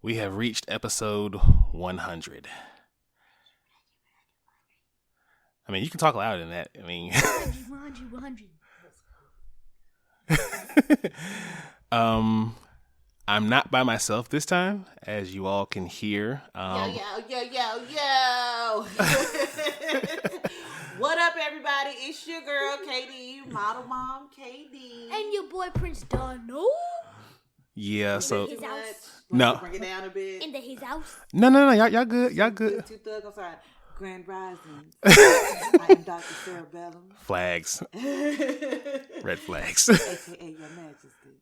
We have reached episode 100. I mean, you can talk louder than that. I mean, 100. I'm not by myself this time, as you all can hear. Yo. What up, everybody? It's your girl, KD, model mom, KD. And your boy, Prince Donald. Yeah, so His house. no, Bring it down a bit. In his house. no, y'all good. Two thugs, I'm sorry. Grand Rising. I am Dr. Cerebellum. Flags, red flags. AKA Your Majesty.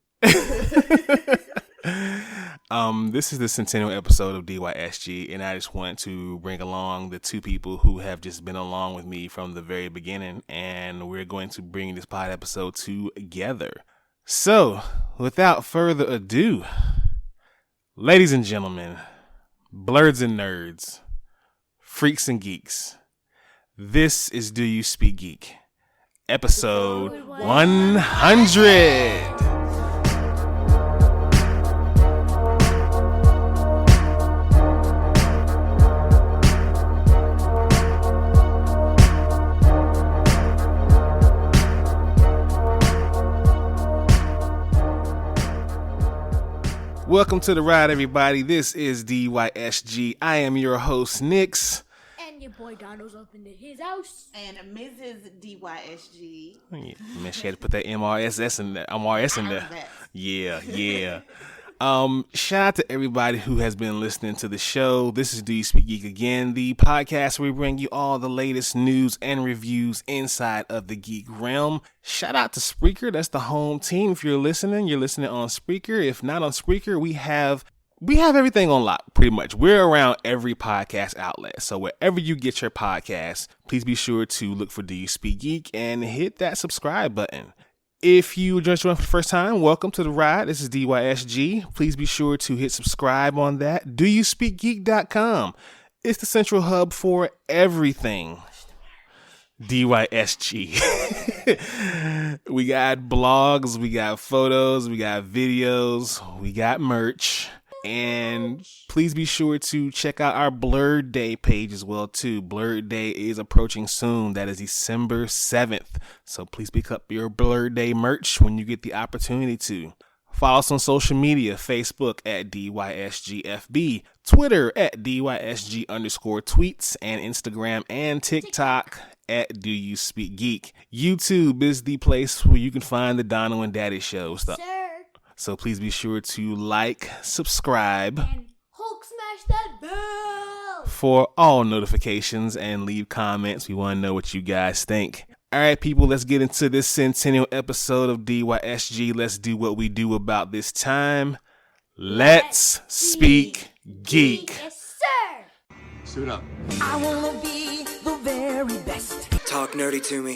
This is the centennial episode of DYSG, and I just want to bring along the two people who have just been along with me from the very beginning, and we're going to bring this pod episode together. So, without further ado, ladies and gentlemen, blurs and nerds, freaks and geeks, this is Do You Speak Geek, episode 100. Welcome to the ride, everybody. This is DYSG. I am your host, Nix. And your boy Donald's up in his house. And Mrs. DYSG. Yeah, man, she had to put that MRSS in there. MRS in there. Yeah. Shout out to everybody who has been listening to the show. This is Do You Speak Geek again, the podcast where we bring you all the latest news and reviews inside of the geek realm. Shout out to Spreaker. That's the home team. If you're listening on Spreaker. If not on Spreaker, we have everything on lock, pretty much. We're around every podcast outlet. So wherever you get your podcasts, please be sure to look for Do You Speak Geek and hit that subscribe button. If you just joined for the first time, welcome to the ride. This is DYSG. Please be sure to hit subscribe on that. DoYouSpeakGeek.com. It's the central hub for everything DYSG. We got blogs, we got photos, we got videos, we got merch. And please be sure to check out our Blurred Day page as well, too. Blurred Day is approaching soon. That is December 7th. So please pick up your Blurred Day merch when you get the opportunity to. Follow us on social media, Facebook at DYSGFB, Twitter at DYSG_tweets, and Instagram and TikTok at Do You Speak Geek. YouTube is the place where you can find the Donald and Daddy show stuff. So please be sure to like, subscribe, And Hulk smash that bell for all notifications and leave comments. We want to know what you guys think. All right, people, let's get into this centennial episode of DYSG. Let's do what we do about this time. Let's speak geek. Yes, sir. Suit up. I wanna be the very best. Talk nerdy to me.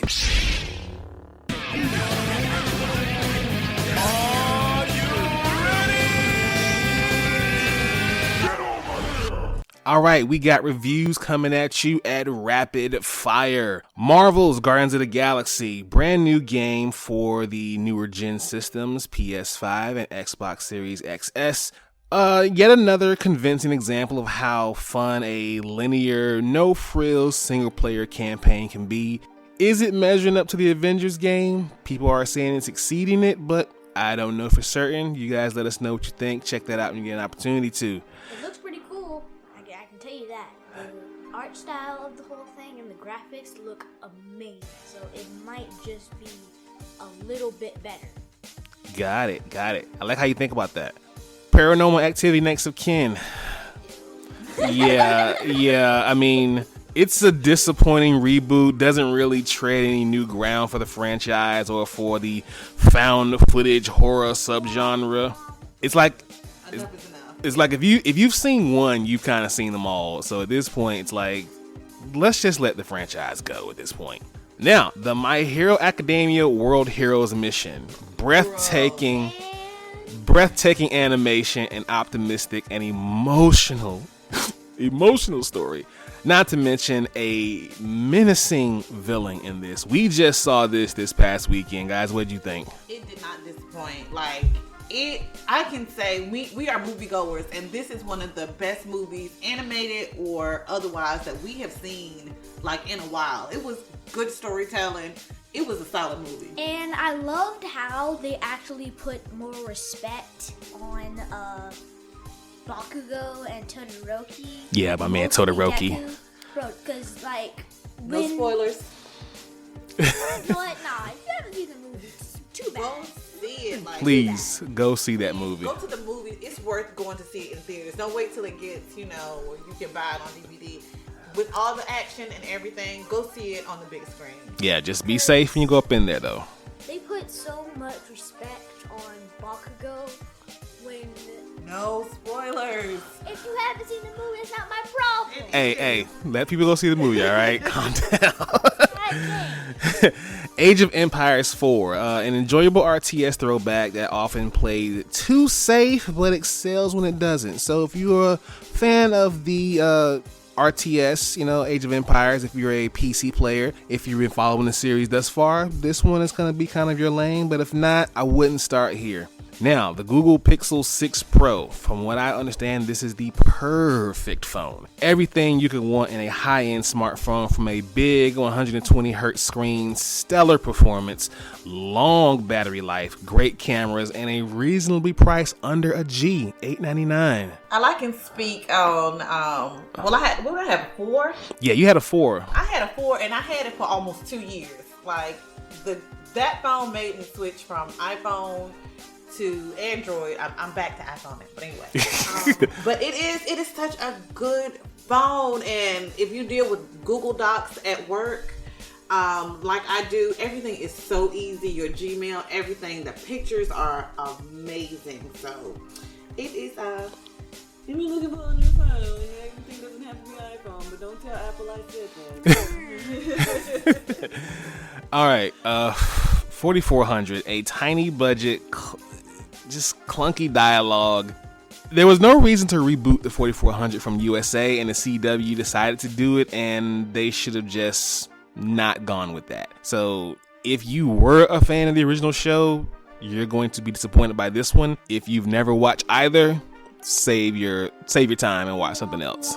All right, we got reviews coming at you at rapid fire. Marvel's Guardians of the Galaxy, brand new game for the newer gen systems, PS5 and Xbox Series XS. Yet another convincing example of how fun a linear, no-frills single-player campaign can be. Is it measuring up to the Avengers game? People are saying it's exceeding it, but I don't know for certain. You guys let us know what you think. Check that out when you get an opportunity to. It looks pretty cool. I can tell you that. The art style of the whole thing and the graphics look amazing. So it might just be a little bit better. Got it. I like how you think about that. Paranormal Activity Next of Kin. Yeah. I mean, it's a disappointing reboot. Doesn't really tread any new ground for the franchise or for the found footage horror subgenre. It's like if you've seen one, you've kind of seen them all. So at this point, it's like, let's just let the franchise go at this point. Now, the My Hero Academia World Heroes mission. Breathtaking animation and optimistic and emotional story. Not to mention a menacing villain in this. We just saw this past weekend, guys. What did you think? It did not disappoint. Like, I can say we are moviegoers, and this is one of the best movies, animated or otherwise, that we have seen like in a while. It was good storytelling. It was a solid movie. And I loved how they actually put more respect on Bakugo and Todoroki. Yeah, my man Todoroki. Bro, because like No spoilers. You know what? Nah, if you haven't seen the movie, it's too bad. Go see it. Like, Please go see that movie. go to the movie. It's worth going to see it in theaters. Don't wait till it gets, where you can buy it on DVD. With all the action and everything, go see it on the big screen. Yeah, just be safe when you go up in there, though. They put so much respect on Bakugo when... No spoilers. If you haven't seen the movie, it's not my problem. Hey, let people go see the movie, all right? Calm down. God Age of Empires 4, an enjoyable RTS throwback that often played too safe, but excels when it doesn't. So if you're a fan of the RTS, Age of Empires, if you're a PC player, if you've been following the series thus far, this one is going to be kind of your lane, but if not, I wouldn't start here. Now, the Google Pixel 6 Pro, from what I understand, this is the perfect phone. Everything you could want in a high-end smartphone, from a big 120Hz screen, stellar performance, long battery life, great cameras, and a reasonably priced under a G, $899. I can speak on, I have 4? Yeah, you had a 4. I had a 4, and I had it for almost 2 years. Like, that phone made me switch from iPhone to Android. I'm back to iPhone now, but anyway. But it is such a good phone, and if you deal with Google Docs at work, like I do, everything is so easy. Your Gmail, everything. The pictures are amazing. So it is. If you're looking for a new phone, everything doesn't have to be iPhone, but don't tell Apple I said that. All right, 4400, a tiny budget, just clunky dialogue. There was no reason to reboot the 4400 from USA, and the CW decided to do it, and they should have just not gone with that. So if you were a fan of the original show, you're going to be disappointed by this one. If you've never watched either, save your time and watch something else.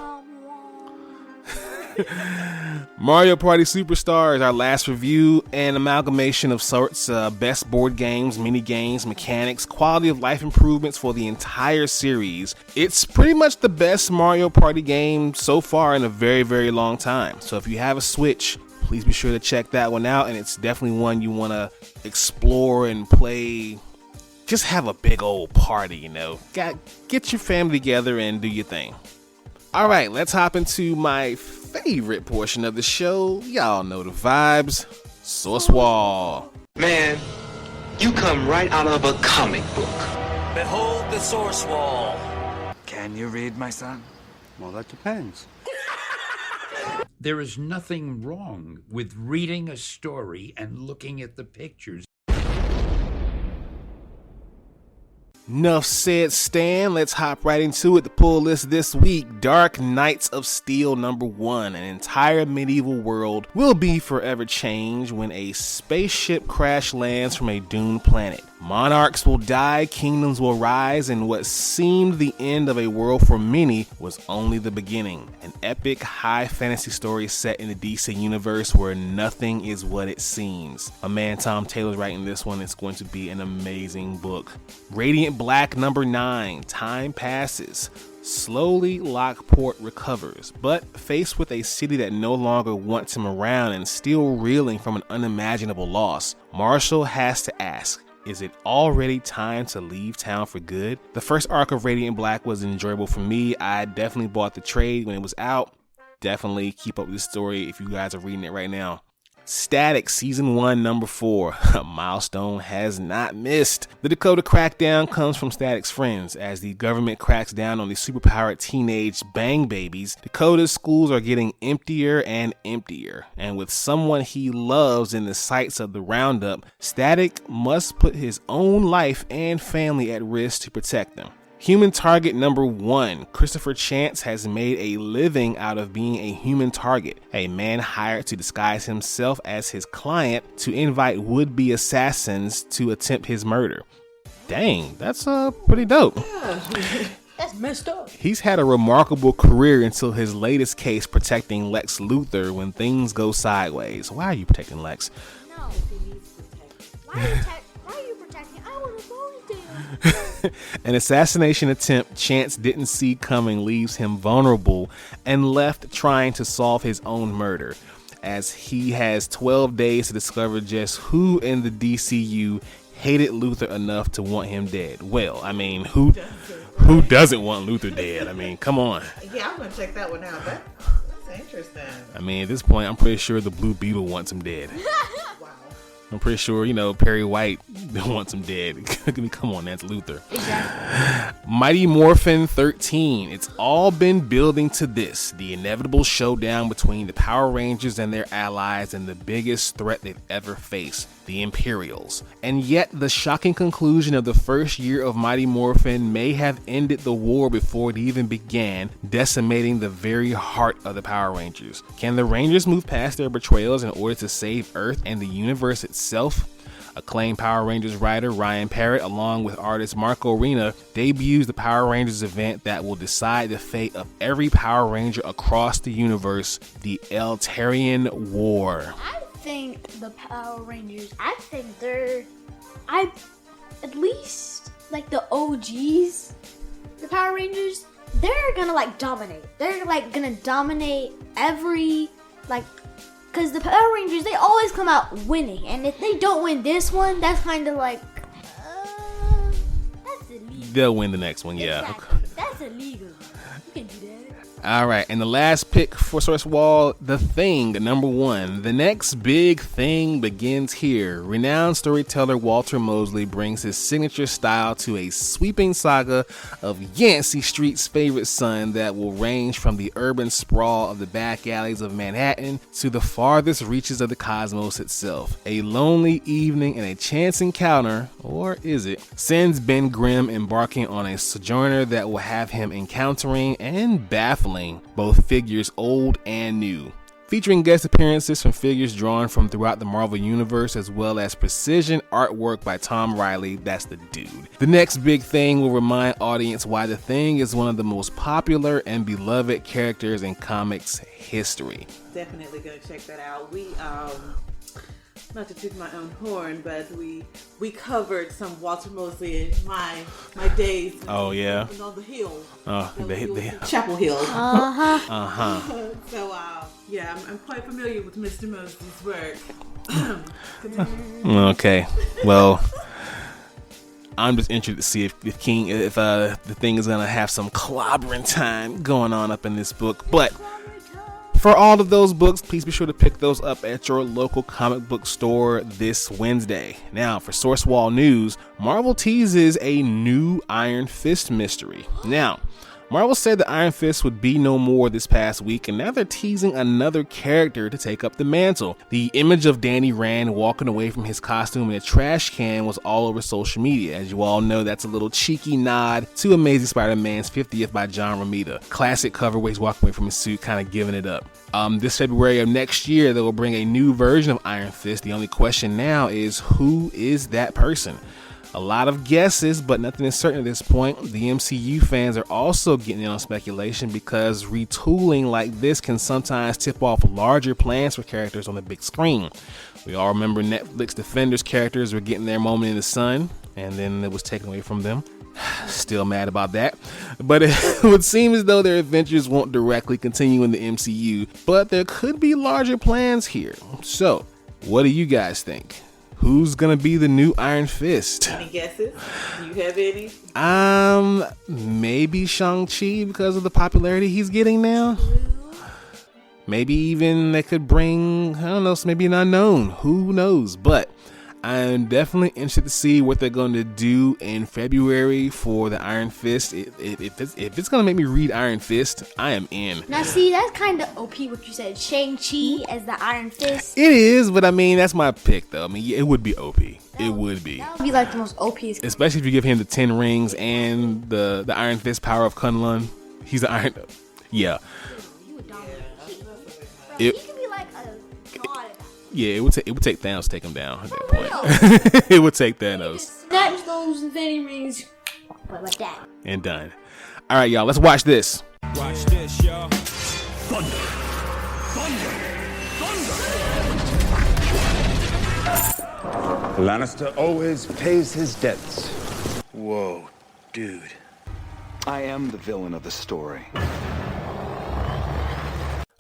Mario Party Superstars, our last review, an amalgamation of sorts, best board games, mini games, mechanics, quality of life improvements for the entire series. It's pretty much the best Mario Party game so far in a very, very long time. So if you have a Switch, please be sure to check that one out, and it's definitely one you want to explore and play. Just have a big old party, Get your family together and do your thing. All right, let's hop into my favorite portion of the show. Y'all know the vibes. Source Wall. Man, you come right out of a comic book. Behold the source wall. Can you read, my son? Well, that depends. There is nothing wrong with reading a story and looking at the pictures. Enough said, Stan. Let's hop right into it. The pull list this week: Dark Knights of Steel #1. An entire medieval world will be forever changed when a spaceship crash lands from a doomed planet. Monarchs will die, kingdoms will rise, and what seemed the end of a world for many was only the beginning. An epic high fantasy story set in the DC universe where nothing is what it seems. My man Tom Taylor's writing this one. It's going to be an amazing book. Radiant Black #9. Time passes. Slowly, Lockport recovers, but faced with a city that no longer wants him around and still reeling from an unimaginable loss, Marshall has to ask, is it already time to leave town for good? The first arc of Radiant Black was enjoyable for me. I definitely bought the trade when it was out. Definitely keep up with this story if you guys are reading it right now. Static Season 1 #4. A milestone has not missed. The Dakota crackdown comes from Static's friends. As the government cracks down on the superpowered teenage bang babies, Dakota's schools are getting emptier and emptier. And with someone he loves in the sights of the roundup, Static must put his own life and family at risk to protect them. Human Target #1. Christopher Chance has made a living out of being a human target, a man hired to disguise himself as his client to invite would-be assassins to attempt his murder. Dang, that's pretty dope. That's messed up. He's had a remarkable career until his latest case protecting Lex Luthor when things go sideways. Why are you protecting Lex? No. Why are you protecting? I would have voted him. An assassination attempt Chance didn't see coming leaves him vulnerable and left trying to solve his own murder, as he has 12 days to discover just who in the DCU hated Luthor enough to want him dead. Well, I mean, who doesn't want Luthor dead? I mean, come on. Yeah, I'm gonna check that one out. That's interesting. I mean, at this point, I'm pretty sure the Blue Beetle wants him dead. Wow. I'm pretty sure, Perry White wants him dead. I mean, come on, that's Luthor. Exactly. Mighty Morphin 13. It's all been building to this, the inevitable showdown between the Power Rangers and their allies and the biggest threat they've ever faced, the Imperials. And yet, the shocking conclusion of the first year of Mighty Morphin may have ended the war before it even began, decimating the very heart of the Power Rangers. Can the Rangers move past their betrayals in order to save Earth and the universe itself? Acclaimed Power Rangers writer Ryan Parrott, along with artist Marco Rena, debuts the Power Rangers event that will decide the fate of every Power Ranger across the universe, the Eltarian War. I think the Power Rangers, at least like the OGs, the Power Rangers, they're gonna dominate. They're gonna dominate every because the Power Rangers, they always come out winning, and if they don't win this one, that's kind of that's illegal. They'll win the next one, yeah. Exactly. That's illegal. You can do that. All right, and the last pick for Source Wall, The Thing, number 1. The next big thing begins here. Renowned storyteller Walter Mosley brings his signature style to a sweeping saga of Yancey Street's favorite son that will range from the urban sprawl of the back alleys of Manhattan to the farthest reaches of the cosmos itself. A lonely evening and a chance encounter, or is it, sends Ben Grimm embarking on a sojourner that will have him encountering and baffling both figures old and new. Featuring guest appearances from figures drawn from throughout the Marvel Universe, as well as precision artwork by Tom Riley, that's the dude. The next big thing will remind audience why The Thing is one of the most popular and beloved characters in comics history. Definitely gonna check that out. We not to toot my own horn, but we covered some Walter Mosley in my days. Oh yeah. On the hill. The Chapel Hill. So yeah, I'm quite familiar with Mr. Mosley's work. Okay, well, I'm just interested to see if the Thing is gonna have some clobbering time going on up in this book. But for all of those books, please be sure to pick those up at your local comic book store this Wednesday. Now, for Source Wall News, Marvel teases a new Iron Fist mystery. Now, Marvel said that Iron Fist would be no more this past week, and now they're teasing another character to take up the mantle. The image of Danny Rand walking away from his costume in a trash can was all over social media. As you all know, that's a little cheeky nod to Amazing Spider-Man's 50th by John Romita. Classic cover where he's walking away from his suit, kind of giving it up. This February of next year, they will bring a new version of Iron Fist. The only question now is, who is that person? A lot of guesses, but nothing is certain at this point. The MCU fans are also getting in on speculation because retooling like this can sometimes tip off larger plans for characters on the big screen. We all remember Netflix Defenders characters were getting their moment in the sun, and then it was taken away from them. Still mad about that. But it would seem as though their adventures won't directly continue in the MCU, but there could be larger plans here. So, what do you guys think? Who's gonna be the new Iron Fist? Any guesses? Do you have any? Maybe Shang-Chi because of the popularity he's getting now. Maybe even they could bring, I don't know, maybe an unknown. Who knows? But I'm definitely interested to see what they're going to do in February for the Iron Fist. If it's going to make me read Iron Fist, I am in. Now, see, that's kind of OP what you said. Shang-Chi as the Iron Fist. It is, but I mean, that's my pick, though. I mean, it would be OP. It would be. That would be like the most OP. Especially if you give him the 10 rings and the Iron Fist power of Kunlun. He's the Iron... Yeah. He would dominate. He could be like a god. Yeah, it would take Thanos to take him down at that point. It would take Thanos. Snatch those those fanny rings. But like that. And done. All right, y'all, let's watch this. Watch this, y'all. Lannister always pays his debts. Whoa, dude. I am the villain of the story.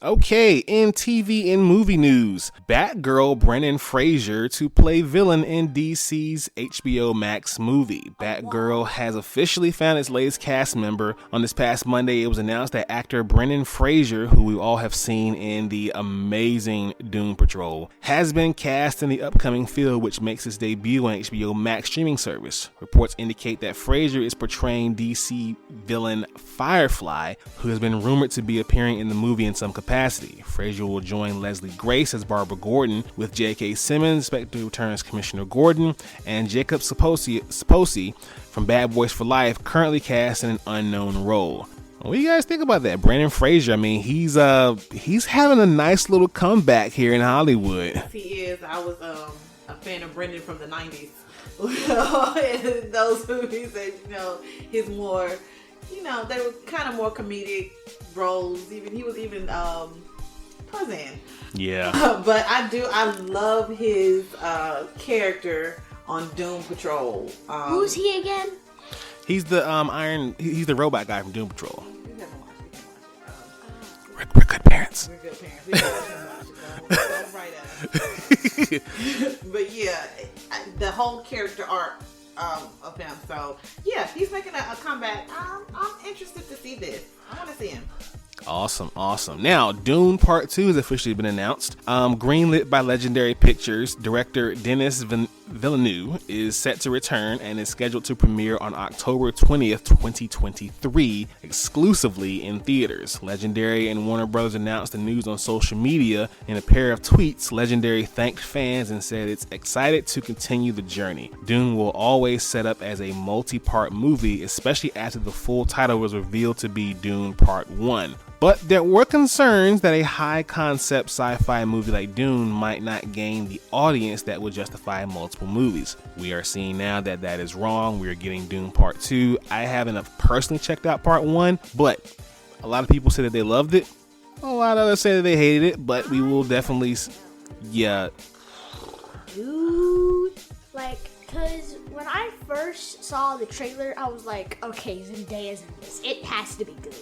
Okay, in TV and movie news, Batgirl Brendan Fraser to play villain in DC's HBO Max movie. Batgirl has officially found its latest cast member. On this past Monday, it was announced that actor Brendan Fraser, who we all have seen in the amazing Doom Patrol, has been cast in the upcoming film, which makes his debut on HBO Max streaming service. Reports indicate that Fraser is portraying DC villain Firefly, who has been rumored to be appearing in the movie in some capacity. Fraser will join Leslie Grace as Barbara Gordon, with J.K. Simmons expected to return as Commissioner Gordon, and Jacob Sposi from Bad Boys for Life currently cast in an unknown role. What do you guys think about that? Brendan Fraser, I mean, he's having a nice little comeback here in Hollywood. He is. I was a fan of Brendan from the 90s. In those movies that, his more, they were kind of more comedic roles. He was even Tarzan. Yeah. But I love his character on Doom Patrol. Who's he again? He's the he's the robot guy from Doom Patrol. We're good parents. We're good parents. We don't write us. But yeah, the whole character arc of him. So yeah, he's making a comeback. I'm interested to see this. I want to see him. Awesome. Now, Dune Part 2 has officially been announced. Greenlit by Legendary Pictures, director Denis Villeneuve is set to return and is scheduled to premiere on October 20th, 2023, exclusively in theaters. Legendary and Warner Bros. Announced the news on social media. In a pair of tweets, Legendary thanked fans and said it's excited to continue the journey. Dune will always set up as a multi-part movie, especially after the full title was revealed to be Dune Part 1. But there were concerns that a high-concept sci-fi movie like Dune might not gain the audience that would justify multiple movies. We are seeing now that that is wrong. We are getting Dune Part 2. I haven't personally checked out Part 1, but a lot of people say that they loved it. A lot of others say that they hated it, but we will definitely... Yeah. Dude, because when I first saw the trailer, I was like, okay, Zendaya's in this. It has to be good.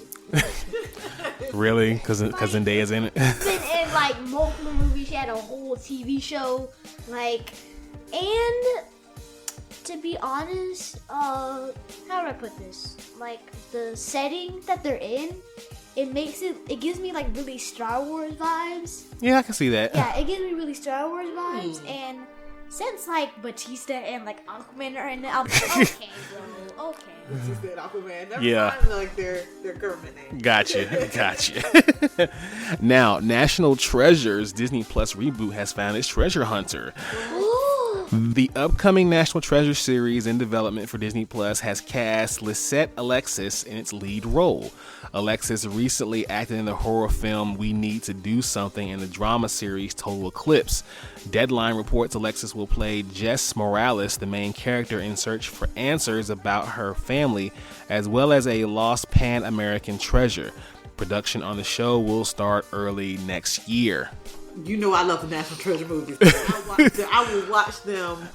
Really? Because Zendaya's in it? She's been in multiple movies. She had a whole TV show. And to be honest, how do I put this? The setting that they're in, it gives me really Star Wars vibes. Yeah, I can see that. Yeah, it gives me really Star Wars vibes. And since Batista and Aquaman are in it, I'm like, okay, bro, okay. She said Aquaman. Never Yeah. mind, their government name. Gotcha. Now, National Treasures Disney Plus reboot has found its treasure hunter. The upcoming National Treasure series in development for Disney Plus has cast Lisette Alexis in its lead role. Alexis recently acted in the horror film We Need to Do Something and the drama series Total Eclipse. Deadline reports Alexis will play Jess Morales, the main character in search for answers about her family, as well as a lost Pan-American treasure. Production on the show will start early next year. You know I love the National Treasure movies. I will watch them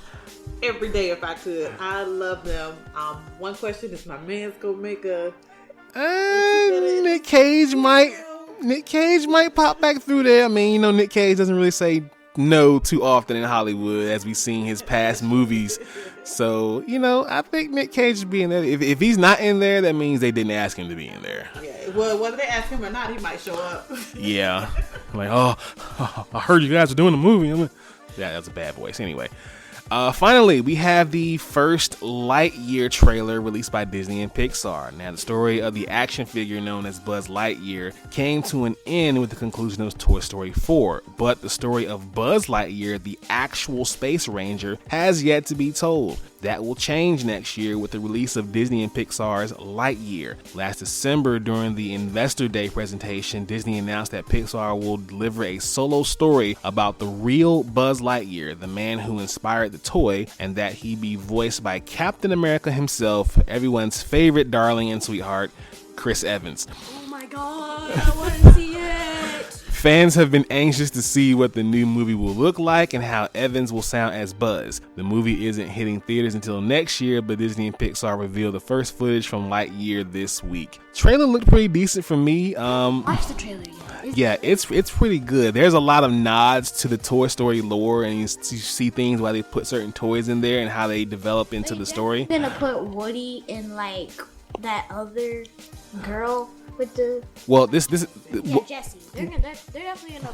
every day if I could. I love them. One question is, my man's gonna make a... Nick Cage might pop back through there. I mean, Nick Cage doesn't really say no too often in Hollywood, as we've seen his past movies. So, I think Nick Cage is being there. If he's not in there, that means they didn't ask him to be in there. Yeah, well, whether they ask him or not, he might show up. Yeah. I heard you guys are doing a movie. Yeah, that's a bad voice. Anyway. Finally, we have the first Lightyear trailer released by Disney and Pixar. Now, the story of the action figure known as Buzz Lightyear came to an end with the conclusion of Toy Story 4, but the story of Buzz Lightyear, the actual Space Ranger, has yet to be told. That will change next year with the release of Disney and Pixar's Lightyear. Last December, during the Investor Day presentation, Disney announced that Pixar will deliver a solo story about the real Buzz Lightyear, the man who inspired the toy, and that he be voiced by Captain America himself, everyone's favorite darling and sweetheart, Chris Evans. Oh my god, I want to see it. Fans have been anxious to see what the new movie will look like and how Evans will sound as Buzz. The movie isn't hitting theaters until next year, but Disney and Pixar revealed the first footage from Lightyear this week. Trailer looked pretty decent for me. Watch the trailer yet. It's pretty good. There's a lot of nods to the Toy Story lore, and you see things why they put certain toys in there and how they develop into the story. They're gonna put Woody in like that other girl with the Jesse. They're definitely gonna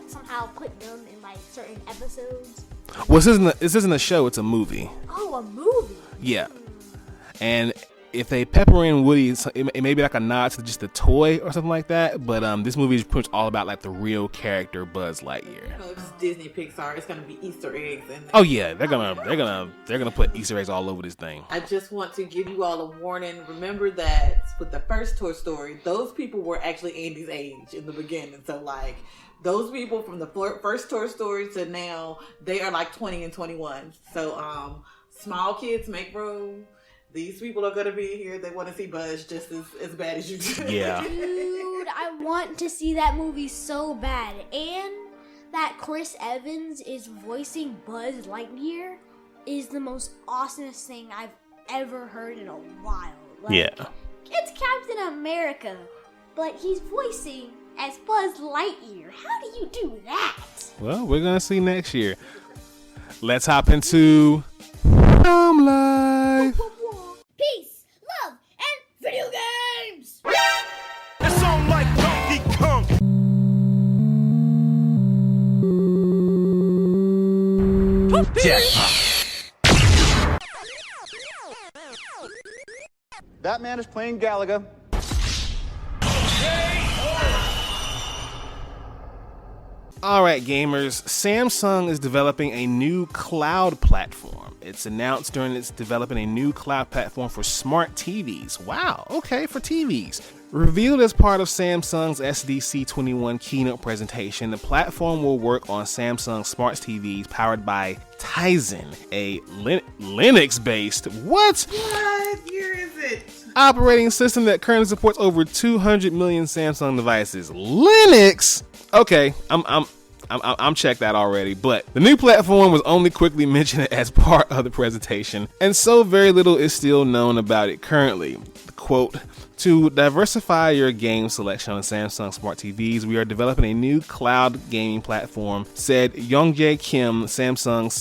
somehow put them in like certain episodes. Well, this isn't a show, it's a movie. Oh, a movie. Yeah. And if they pepper in Woody, it may be like a nod to just the toy or something like that. But this movie is pretty much all about like the real character Buzz Lightyear. If it's Disney Pixar, it's gonna be Easter eggs in there. Oh yeah, they're gonna put Easter eggs all over this thing. I just want to give you all a warning. Remember that with the first Toy Story, those people were actually Andy's age in the beginning. So like those people from the first Toy Story to now, they are like 20 and 21. So small kids make room. These people are going to be here. They want to see Buzz just as bad as you do. Yeah. Dude, I want to see that movie so bad. And that Chris Evans is voicing Buzz Lightyear is the most awesomest thing I've ever heard in a while. Like, Yeah. It's Captain America, but he's voicing as Buzz Lightyear. How do you do that? Well, we're going to see next year. Let's hop into Home Life. Peace, love, and video games! It's on like Donkey Kong. That man is playing Galaga. Alright gamers, Samsung is developing a new cloud platform. It's announced during its developing a new cloud platform for smart TVs. Wow, okay, for TVs. Revealed as part of Samsung's SDC21 keynote presentation, the platform will work on Samsung smart TVs powered by Tizen, a Linux-based what year is it? operating system that currently supports over 200 million Samsung devices. Linux? Okay, I'm checked out already, but the new platform was only quickly mentioned as part of the presentation, and so very little is still known about it currently. Quote, to diversify your game selection on Samsung Smart TVs, we are developing a new cloud gaming platform, said Youngjae Kim, Samsung's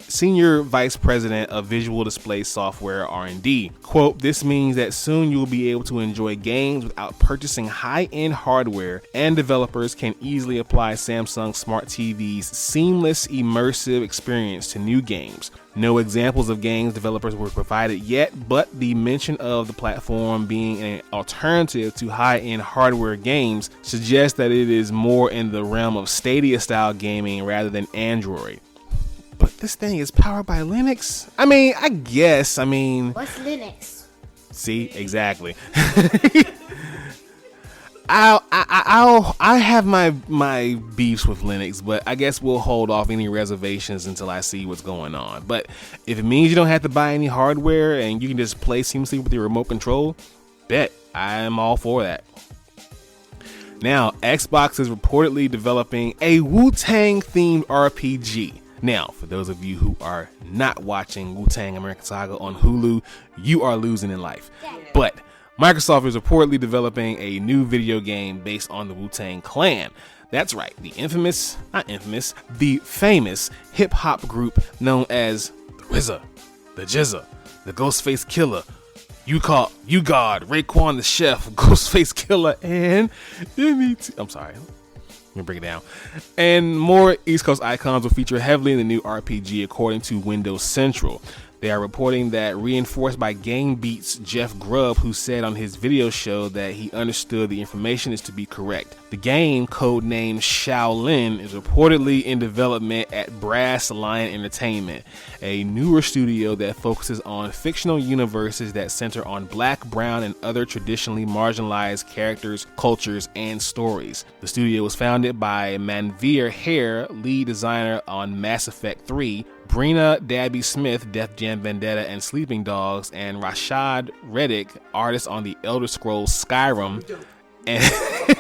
senior vice president of visual display software R&D. Quote, this means that soon you will be able to enjoy games without purchasing high-end hardware, and developers can easily apply Samsung Smart TV's seamless, immersive experience to new games. No examples of games developers were provided yet, but the mention of the platform being an alternative to high-end hardware games suggests that it is more in the realm of Stadia-style gaming rather than Android. But this thing is powered by Linux? I guess. What's Linux? See, exactly. I have my beefs with Linux, but I guess we'll hold off any reservations until I see what's going on. But if it means you don't have to buy any hardware and you can just play seamlessly with your remote control, bet I'm all for that. Now, Xbox is reportedly developing a Wu-Tang themed RPG. Now, for those of you who are not watching Wu-Tang American Saga on Hulu, you are losing in life. But Microsoft is reportedly developing a new video game based on the Wu-Tang Clan. That's right, the famous hip-hop group known as the RZA, the GZA, the Ghostface Killer, You God, Raekwon the Chef, Ghostface Killer, and I'm sorry, let me break it down. And more East Coast icons will feature heavily in the new RPG according to Windows Central. They are reporting that, reinforced by Game Beat's Jeff Grubb, who said on his video show that he understood the information is to be correct. The game, codenamed Shaolin, is reportedly in development at Brass Lion Entertainment, a newer studio that focuses on fictional universes that center on black, brown, and other traditionally marginalized characters, cultures, and stories. The studio was founded by Manveer Hare, lead designer on Mass Effect 3, Brina Dabby Smith, Def Jam Vendetta and Sleeping Dogs, and Rashad Reddick, artist on the Elder Scrolls Skyrim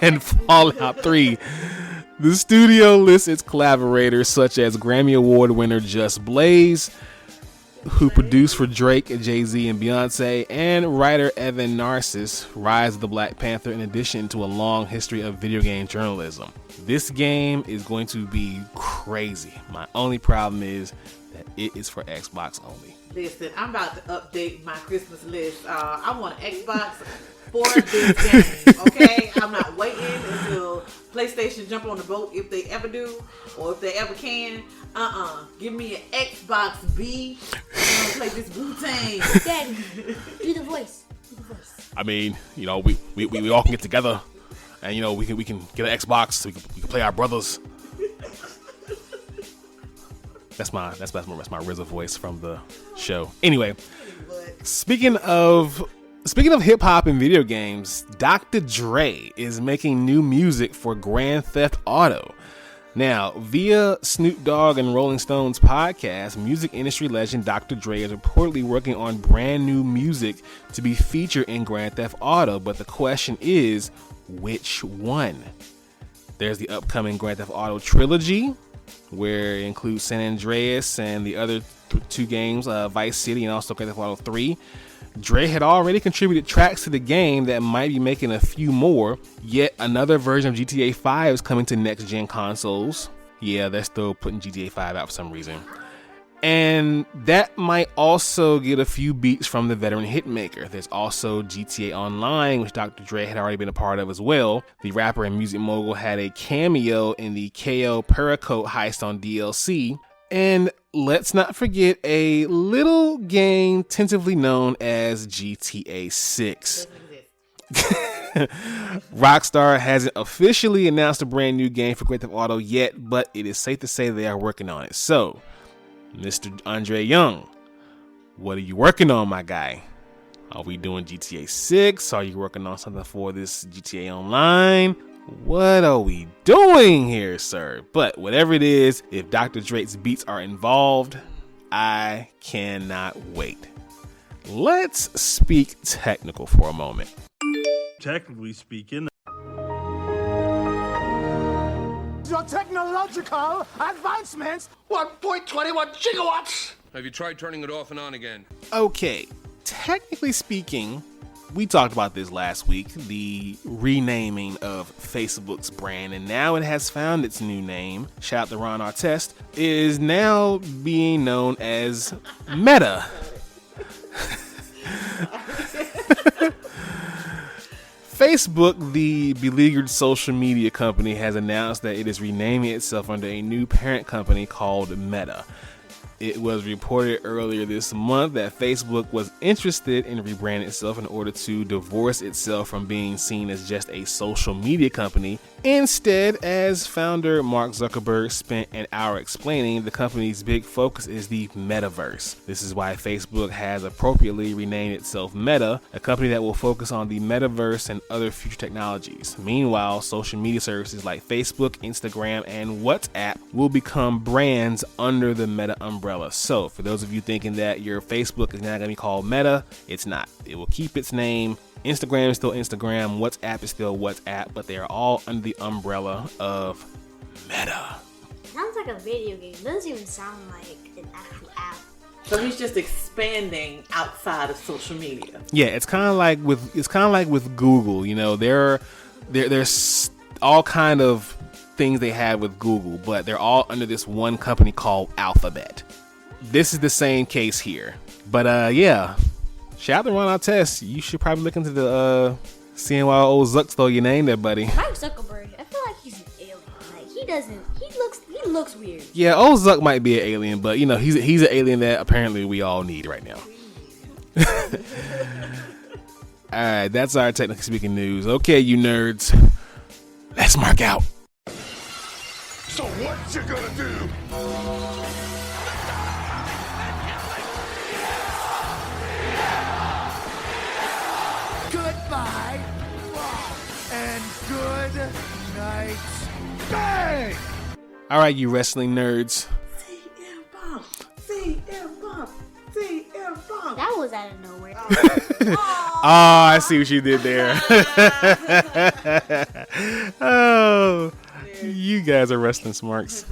and Fallout 3. The studio lists its collaborators such as Grammy Award winner Just Blaze, who produced for Drake, Jay-Z, and Beyonce, and writer Evan Narcisse, Rise of the Black Panther, in addition to a long history of video game journalism. This game is going to be crazy. My only problem is that it is for Xbox only. Listen, I'm about to update my Christmas list. I want an Xbox for this game, okay? I'm not waiting until PlayStation jump on the boat, if they ever do, or if they ever can. Give me an Xbox B. I'm gonna play this Wu-Tang. Daddy, do the voice. I mean, you know, we all can get together, and you know, we can get an Xbox so we can play our brothers. That's my RZA voice from the show. Anyway, speaking of hip hop and video games, Dr. Dre is making new music for Grand Theft Auto. Now, via Snoop Dogg and Rolling Stone's podcast, music industry legend Dr. Dre is reportedly working on brand new music to be featured in Grand Theft Auto, but the question is, which one? There's the upcoming Grand Theft Auto trilogy, where it includes San Andreas and the other two games, Vice City and also Grand Theft Auto 3. Dre had already contributed tracks to the game that might be making a few more, yet another version of GTA 5 is coming to next-gen consoles. Yeah, they're still putting GTA 5 out for some reason. And that might also get a few beats from the veteran hitmaker. There's also GTA Online, which Dr. Dre had already been a part of as well. The rapper and music mogul had a cameo in the KO Paracoat heist on DLC. And let's not forget a little game tentatively known as GTA 6. Rockstar hasn't officially announced a brand new game for Grand Theft Auto yet, but it is safe to say they are working on it. So, Mr. Andre Young, what are you working on, my guy? Are we doing GTA 6? Are you working on something for this GTA Online? What are we doing here, sir? But whatever it is, if Dr. Dre's beats are involved, I cannot wait. Let's speak technical for a moment. Technically speaking, your technological advancements 1.21 gigawatts. Have you tried turning it off and on again? Okay, technically speaking, we talked about this last week, the renaming of Facebook's brand, and now it has found its new name. Shout out to Ron Artest. It is now being known as Meta. Facebook, the beleaguered social media company, has announced that it is renaming itself under a new parent company called Meta. It was reported earlier this month that Facebook was interested in rebranding itself in order to divorce itself from being seen as just a social media company. Instead, as founder Mark Zuckerberg spent an hour explaining, the company's big focus is the metaverse. This is why Facebook has appropriately renamed itself Meta, a company that will focus on the metaverse and other future technologies. Meanwhile, social media services like Facebook, Instagram, and WhatsApp will become brands under the Meta umbrella. So, for those of you thinking that your Facebook is now going to be called Meta, it's not. It will keep its name. Instagram is still Instagram. WhatsApp is still WhatsApp, but they are all under the umbrella of Meta. Sounds like a video game. It doesn't even sound like an actual app. So he's just expanding outside of social media. Yeah, it's kind of like with Google. You know, there's all kind of things they have with Google, but they're all under this one company called Alphabet. This is the same case here. But yeah, shout out to Ron Artest. You should probably look into the seeing why old Zuck stole your name there, buddy. Mark Zuckerberg, I feel like he's an alien. Like, he he doesn't. He looks weird. Yeah, old Zuck might be an alien, but he's an alien that apparently we all need right now. All right, that's our technically speaking news. Okay, you nerds, let's mark out. So what you gonna do? Goodbye and good night. Bang! All right, you wrestling nerds. CM Punk. CM Punk. CM Punk. That was out of nowhere. Oh, I see what you did there. Oh, you guys are wrestling smarks.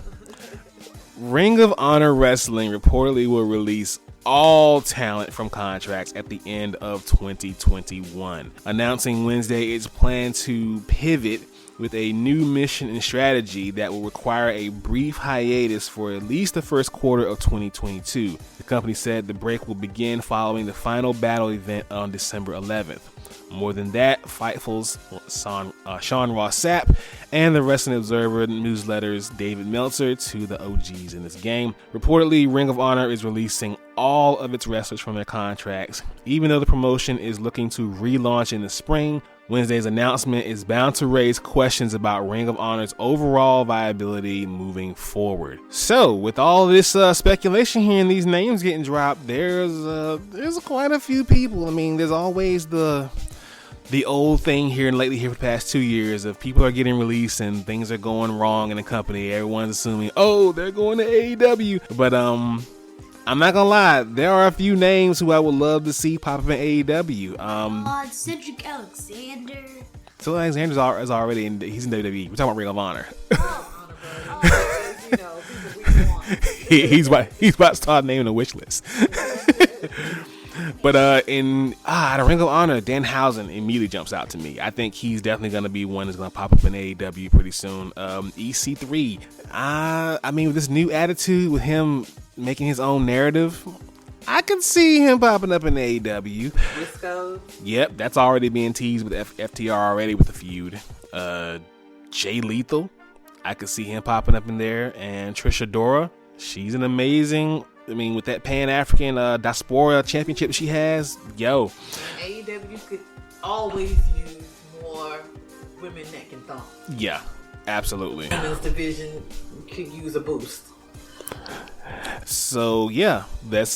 Ring of Honor Wrestling reportedly will release all talent from contracts at the end of 2021, announcing Wednesday its plan to pivot with a new mission and strategy that will require a brief hiatus for at least the first quarter of 2022. The company said the break will begin following the final battle event on December 11th. More than that, Fightful's Sean Ross Sapp and the Wrestling Observer newsletter's David Meltzer, two of the OGs in this game. Reportedly, Ring of Honor is releasing all of its wrestlers from their contracts, even though the promotion is looking to relaunch in the spring. Wednesday's announcement is bound to raise questions about Ring of Honor's overall viability moving forward. So, with all this speculation here and these names getting dropped, there's quite a few people. I mean, there's always the old thing here and lately here for the past 2 years of people are getting released and things are going wrong in the company. Everyone's assuming, oh, they're going to AEW. But I'm not gonna lie, there are a few names who I would love to see pop up in AEW. Cedric Alexander. So Alexander's is already he's in WWE. We're talking about Ring of Honor. He's about to start naming a wish list. But in the Ring of Honor, Danhausen immediately jumps out to me. I think he's definitely going to be one that's going to pop up in AEW pretty soon. EC3, I mean, with this new attitude, with him making his own narrative, I could see him popping up in AEW. Briscoe. Yep, that's already being teased with FTR already with the feud. Jay Lethal, I could see him popping up in there. And Trisha Dora, she's an amazing... I mean, with that Pan-African Diaspora championship she has, yo. And AEW could always use more women that can thump. Yeah, absolutely. Women's division could use a boost. So, yeah, let's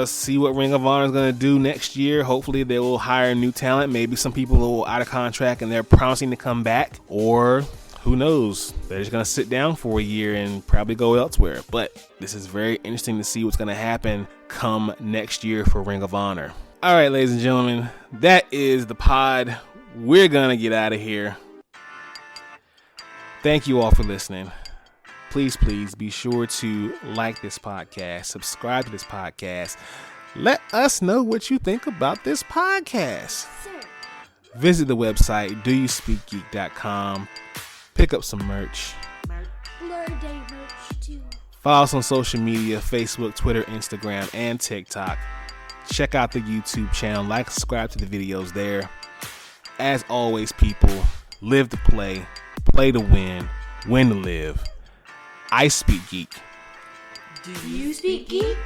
see what Ring of Honor is going to do next year. Hopefully, they will hire new talent. Maybe some people who are out of contract and they're promising to come back. Or... who knows? They're just going to sit down for a year and probably go elsewhere. But this is very interesting to see what's going to happen come next year for Ring of Honor. All right, ladies and gentlemen, that is the pod. We're going to get out of here. Thank you all for listening. Please be sure to like this podcast, subscribe to this podcast. Let us know what you think about this podcast. Visit the website, doyouspeakgeek.com. Pick up some merch. Blur Day merch too. Follow us on social media, Facebook, Twitter, Instagram, and TikTok. Check out the YouTube channel. Like, subscribe to the videos there. As always, people, live to play to win to live. I speak geek. Do you speak geek?